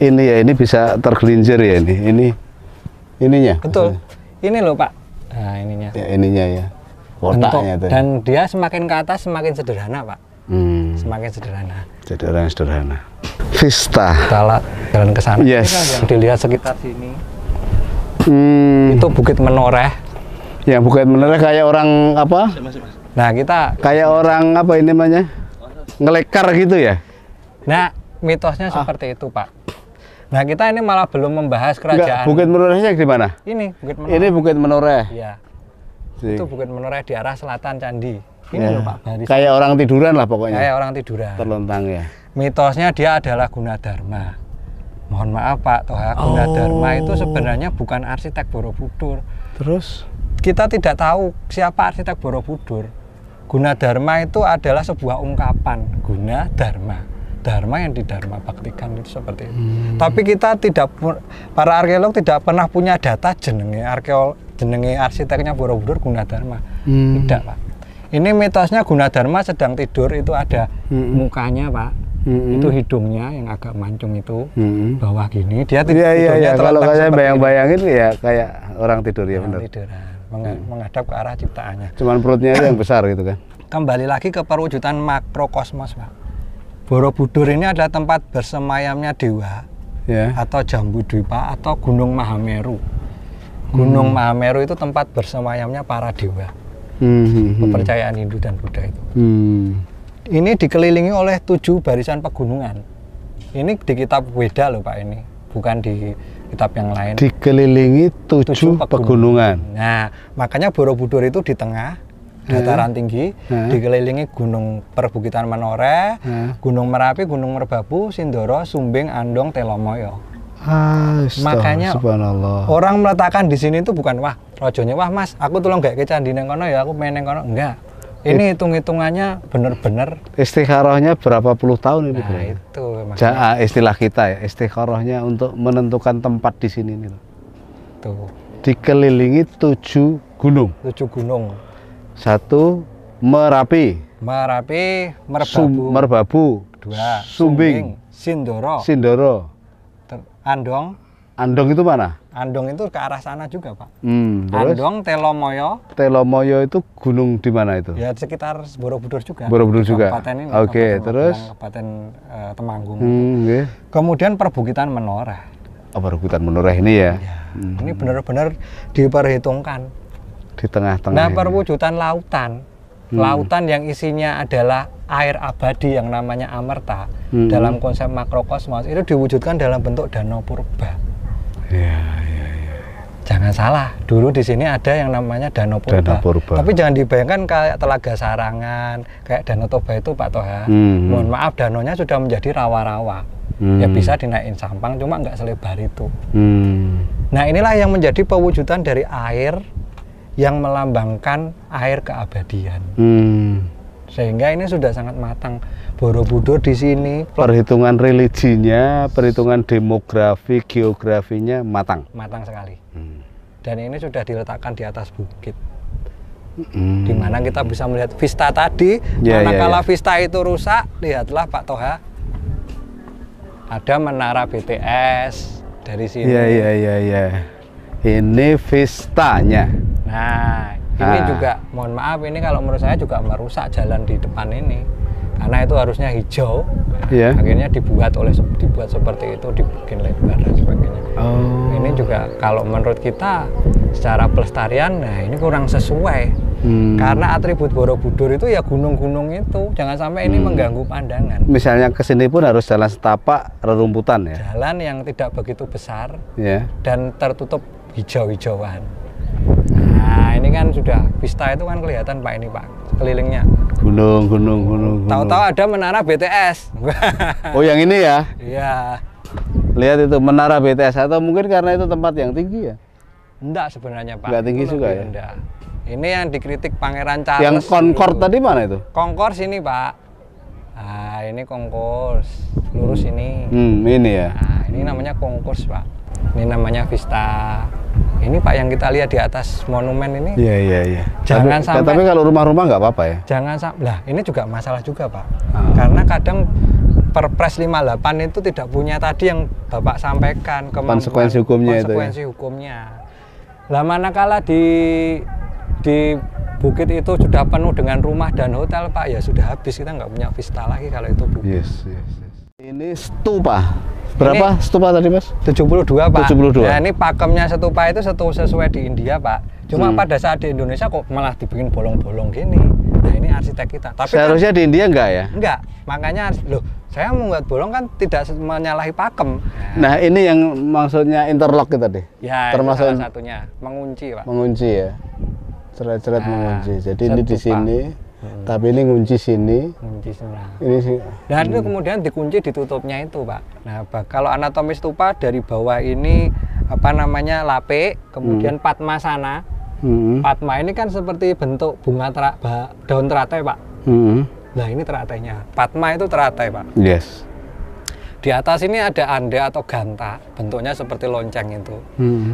Ini ya, ini bisa tergelincir ya ininya. Betul. Ini loh Pak. Nah ininya. Ya, ininya ya. Kotaknya itu. Dan dia semakin ke atas semakin sederhana Pak. Semakin sederhana. Jadi orang yang sederhana. Vista. Kita jalan ke sana. Yes. Yang dilihat sekitar sini. Itu Bukit Menoreh. Yang Bukit Menoreh kayak orang apa? Nah, kita Kayak orang apa ini namanya? Ngelekar gitu ya? nah mitosnya seperti itu, Pak. Nah, kita ini malah belum membahas Enggak, kerajaan. Bukit Menorehnya di mana? Ini Bukit Menoreh. Ini Bukit Menoreh. Iya. Sih. Itu Bukit Menoreh di arah selatan candi. Ini Ya. loh, Pak, baris. Kayak orang tiduran lah pokoknya. Kayak orang tiduran. Terlontang ya. Mitosnya dia adalah Gunadarma. Mohon maaf Pak Toha, Gunadarma itu sebenarnya bukan arsitek Borobudur. Terus? Kita tidak tahu siapa arsitek Borobudur. Gunadarma itu adalah sebuah ungkapan. Gunadarma. Dharma yang didharma baktikan itu seperti itu. Tapi kita para arkeolog tidak pernah punya data jenenge arsiteknya Borobudur Gunadarma. Tidak, Pak. Ini mitosnya Gunadarma sedang tidur, itu ada mukanya, Pak. Itu hidungnya yang agak mancung itu, bawah gini. Dia Iya. Kalau saya bayang-bayangin ya kayak orang tidur ya benar. Tiduran, menghadap ke arah ciptaannya. Cuman perutnya itu yang besar gitu kan. Kembali lagi ke perwujudan makrokosmos, Pak. Borobudur ini adalah tempat bersemayamnya dewa, Ya. atau Jambudwipa atau Gunung Mahameru. Gunung Mahameru itu tempat bersemayamnya para dewa. Kepercayaan Hindu dan Buddha itu. Ini dikelilingi oleh 7 barisan pegunungan. Ini di kitab Weda loh Pak, ini bukan di kitab yang lain. Dikelilingi 7 pegunungan. Nah, makanya Borobudur itu di tengah dataran tinggi, dikelilingi gunung perbukitan Menoreh, Gunung Merapi, Gunung Merbabu, Sindoro, Sumbing, Andong, Telomoyo. Makanya subhanallah. Orang meletakkan di sini itu bukan wah rojonya wah Mas, aku tolong gak ke candi neng kono ya aku main neng kono, enggak. Ini hitung-hitungannya bener-bener Istikharahnya berapa puluh tahun ini? Nah, itu makanya. Istilah kita ya, istikharahnya untuk menentukan tempat di sini nih. Tuh. Dikelilingi 7 gunung. 7 gunung. 1 Merapi, Merbabu, 2 Sumbing, Sindoro, Andong. Andong itu mana? Andong itu ke arah sana juga Pak. Terus? Andong, Telomoyo itu gunung di mana itu? Ya sekitar Borobudur juga. Borobudur juga. Kabupaten ini. Oke, terus? Kabupaten Temanggung. Okay. Kemudian perbukitan Menoreh. Perbukitan Menoreh ini ya? Ini benar-benar diperhitungkan. Di tengah-tengah. Nah, perwujudan lautan. Lautan yang isinya adalah air abadi yang namanya amerta dalam konsep makrokosmos itu diwujudkan dalam bentuk danau purba. Ya. Jangan salah, dulu di sini ada yang namanya danau purba. Tapi jangan dibayangkan kayak Telaga Sarangan, kayak Danau Toba itu Pak Toha. Mohon maaf, danaunya sudah menjadi rawa-rawa. Ya bisa dinaikin sampang, cuma nggak selebar itu. Nah, inilah yang menjadi pewujudan dari air yang melambangkan air keabadian. Sehingga ini sudah sangat matang. Borobudur di sini perhitungan religinya, perhitungan demografi, geografinya matang. Matang sekali. Dan ini sudah diletakkan di atas bukit. Di mana kita bisa melihat vista tadi. Manakala vista itu rusak, lihatlah Pak Toha. Ada menara BTS dari sini. Iya. Ini vistanya. Nah, ini juga mohon maaf, ini kalau menurut saya juga merusak jalan di depan ini. Karena itu harusnya hijau. Akhirnya dibuat seperti itu, dibikin lebar dan sebagainya. Ini juga kalau menurut kita secara pelestarian, nah ini kurang sesuai. Karena atribut Borobudur itu ya gunung-gunung itu. Jangan sampai ini mengganggu pandangan. Misalnya ke sini pun harus jalan setapak rerumputan ya. Jalan yang tidak begitu besar dan tertutup hijau-hijauan. Nah, ini kan sudah vista itu kan kelihatan Pak, ini Pak, kelilingnya. Gunung. Tahu-tahu ada menara BTS. Oh, yang ini ya? Iya. Lihat itu menara BTS, atau mungkin karena itu tempat yang tinggi ya? Enggak sebenarnya Pak. Enggak tinggi juga ya? Rendah. Ini yang dikritik Pangeran Charles. Yang Concorde tadi mana itu? Concorde ini Pak. Nah, ini Concorde. Lurus ini. Ini ya? Nah, ini namanya Concorde Pak. Ini namanya Vista. Ini Pak yang kita lihat di atas monumen ini. Iya. Jangan sampai. Tapi kalau rumah-rumah nggak apa-apa ya? Jangan sampai. Lah, ini juga masalah juga Pak. Karena kadang Perpres 58 itu tidak punya tadi yang Bapak sampaikan, konsekuensi hukumnya itu. Konsekuensi hukumnya. Lah manakala di bukit itu sudah penuh dengan rumah dan hotel Pak, ya sudah habis, kita nggak punya vista lagi kalau itu bukit. Yes. Ini stupa. Berapa stupa tadi, Mas? 72, Pak. 72. Nah, ini pakemnya stupa itu sesuai di India, Pak. Cuma pada saat di Indonesia kok malah dibikin bolong-bolong gini. Nah, ini arsitek kita. Tapi seharusnya di India enggak ya? enggak. Makanya loh, saya membuat bolong kan tidak menyalahi pakem. Nah, ini yang maksudnya interlock itu tadi. Ya, termasuk itu salah satunya, mengunci, Pak. mengunci ya. Ceret-ceret mengunci. Jadi ini di stupa. sini. Tapi ini ngunci sini. Mengunci sebelah. Ini sih. Dan itu kemudian dikunci ditutupnya itu, Pak. Nah, kalau anatomi stupa dari bawah ini apa namanya lape, kemudian padmasana. Padma ini kan seperti bentuk bunga daun teratai, Pak. Nah, ini teratainya. Padma itu teratai, Pak. Yes. Di atas ini ada anda atau ganta, bentuknya seperti lonceng itu.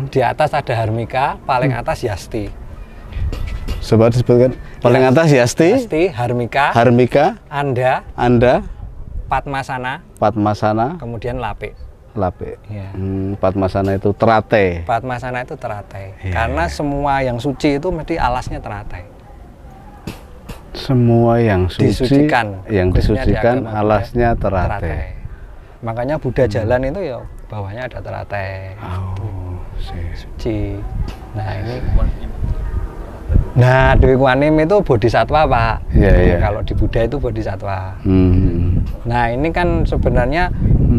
Di atas ada harmika, paling atas yasti. Coba disebutkan. Paling atas Yasti, harmika, anda, padmasana, kemudian lape. lape. Ya. Padmasana itu teratai. Padmasana itu teratai. Ya. Karena semua yang suci itu mesti alasnya teratai. Semua yang suci, yang khususnya disucikan di agama alasnya Buddha, teratai. Makanya Buddha jalan itu ya bawahnya ada teratai. Oh, Suci. Nah, ini Nah, Dewi Kuanim itu bodhisatwa, Pak. Iya, iya. Kalau di Buddha itu bodhisatwa. Hmm. Nah, ini kan sebenarnya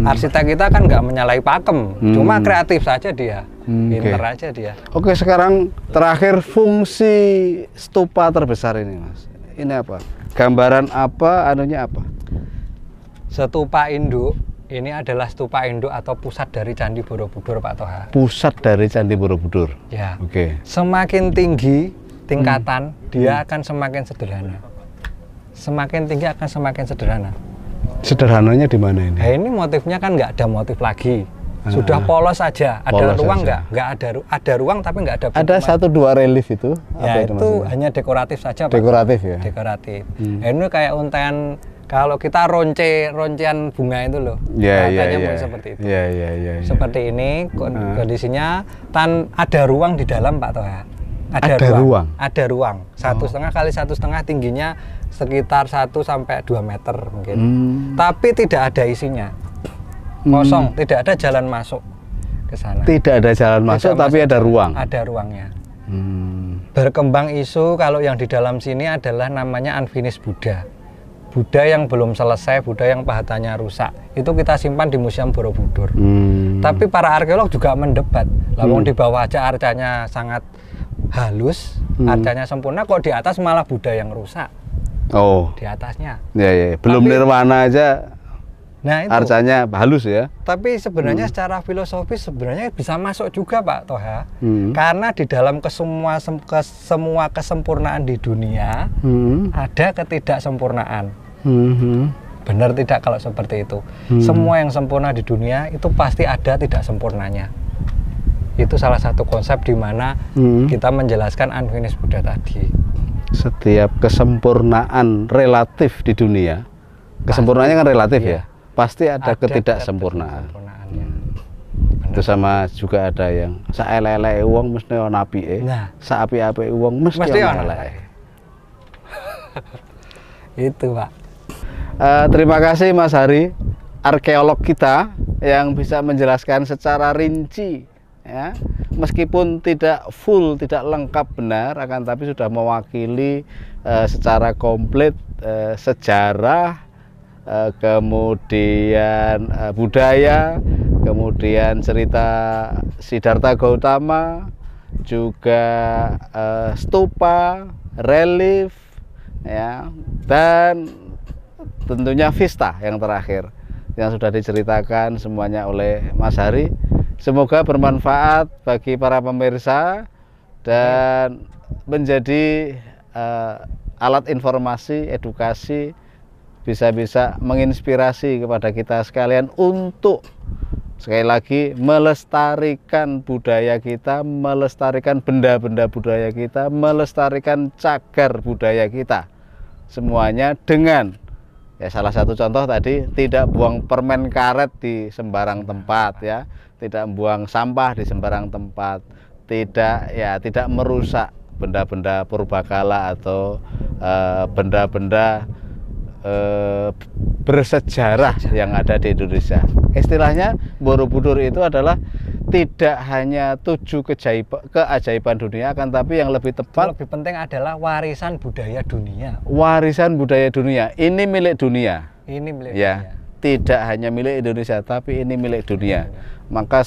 arsitek kita kan nggak menyalahi pakem, cuma kreatif saja dia, pinter aja dia. Oke, sekarang terakhir fungsi stupa terbesar ini, Mas. Ini apa? Gambaran apa? Anunya apa? Stupa induk ini adalah stupa induk atau pusat dari Candi Borobudur, Pak Toha. Pusat dari Candi Borobudur. Ya. Oke. Semakin tinggi tingkatan, dia akan semakin sederhana. Semakin tinggi akan semakin sederhana. Sederhananya di mana ini? Nah, ini motifnya kan nggak ada motif lagi. Sudah polos saja. Ada Polos ruang saja. nggak ada ruang tapi nggak ada. Ada bentuk. 1-2 relief itu? Ya, apa itu hanya dekoratif saja, Pak. Dekoratif ya? Dekoratif. Nah, ini kayak untayan kalau kita roncian bunga itu loh. Ya, ya, Ratanya ya. mungkin seperti itu. Ya, ya, ya, ya. Seperti ini kondisinya ada ruang di dalam, Pak Toha. Ada ruang? Ada ruang. 1,5 kali 1,5 tingginya sekitar 1 sampai 2 meter mungkin. Tapi tidak ada isinya. Kosong, tidak ada jalan masuk ke sana. Tidak ada jalan masuk, tapi ada ruang. Ada ruangnya. Berkembang isu kalau yang di dalam sini adalah namanya unfinished Buddha. Buddha yang belum selesai, Buddha yang pahatannya rusak. Itu kita simpan di Museum Borobudur. Tapi para arkeolog juga mendebat. Lalu di bawah aja arcanya sangat halus, arcanya sempurna, kok di atas malah Buddha yang rusak. Oh. Di atasnya. Ya, ya. Belum nirwana aja. Nah, itu. Arcanya halus ya. Tapi sebenarnya secara filosofis sebenarnya bisa masuk juga, Pak Toha. Karena di dalam semua kesempurnaan di dunia ada ketidaksempurnaan. Benar tidak kalau seperti itu? Semua yang sempurna di dunia itu pasti ada tidak sempurnanya. Itu salah satu konsep di mana kita menjelaskan unfinished Buddha tadi. Setiap Kesempurnaan relatif di dunia, kesempurnaannya kan relatif iya. ya. Pasti ada ketidaksempurnaan. Itu sama juga ada yang saelele wong mesti ana apike. Nah, saapi-apike wong mesti ana eleke. Itu, Pak. Terima kasih Mas Hari, arkeolog kita yang bisa menjelaskan secara rinci ya, meskipun tidak full, tidak lengkap benar, akan tapi sudah mewakili secara komplit sejarah, kemudian budaya, kemudian cerita Siddhartha Gautama, juga stupa, relief ya, dan tentunya vista yang terakhir yang sudah diceritakan semuanya oleh Mas Hari. Semoga bermanfaat bagi para pemirsa dan menjadi alat informasi, edukasi, bisa menginspirasi kepada kita sekalian untuk sekali lagi melestarikan budaya kita, melestarikan benda-benda budaya kita, melestarikan cagar budaya kita. Semuanya dengan ya salah satu contoh tadi, tidak buang permen karet di sembarang tempat ya, tidak buang sampah di sembarang tempat, tidak merusak benda-benda purbakala atau benda-benda bersejarah yang ada di Indonesia. Istilahnya Borobudur itu adalah tidak hanya 7 keajaiban dunia, akan tapi yang lebih tepat, lebih penting adalah warisan budaya dunia. Warisan budaya dunia. Ini milik dunia. Ini milik Ya, dunia. tidak hanya milik Indonesia, tapi ini milik dunia. Maka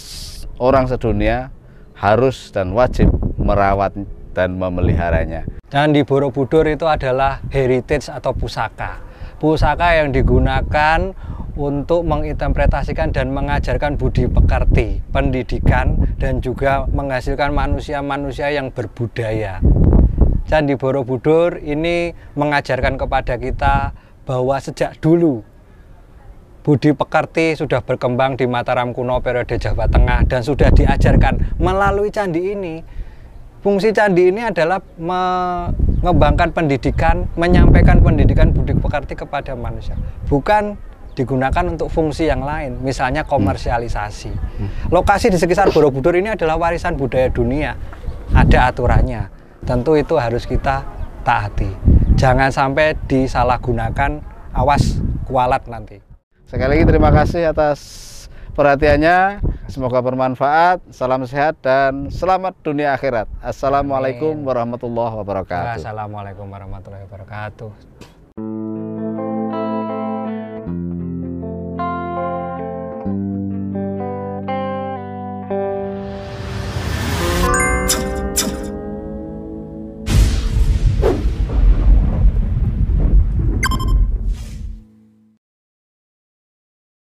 orang sedunia harus dan wajib merawat dan memeliharanya. Dan di Borobudur itu adalah heritage atau pusaka. Pusaka yang digunakan untuk menginterpretasikan dan mengajarkan budi pekerti, pendidikan, dan juga menghasilkan manusia-manusia yang berbudaya. Candi Borobudur ini mengajarkan kepada kita bahwa sejak dulu budi pekerti sudah berkembang di Mataram kuno periode Jawa Tengah dan sudah diajarkan melalui candi ini. Fungsi candi ini adalah mengembangkan pendidikan, menyampaikan pendidikan budi pekerti kepada manusia, bukan digunakan untuk fungsi yang lain, misalnya komersialisasi. Lokasi di sekitar Borobudur ini adalah warisan budaya dunia, ada aturannya. Tentu itu harus kita taati. Jangan sampai disalahgunakan, awas kualat nanti. Sekali lagi terima kasih atas perhatiannya. Semoga bermanfaat. Salam sehat dan selamat dunia akhirat. Assalamualaikum warahmatullahi wabarakatuh. Assalamualaikum warahmatullahi wabarakatuh.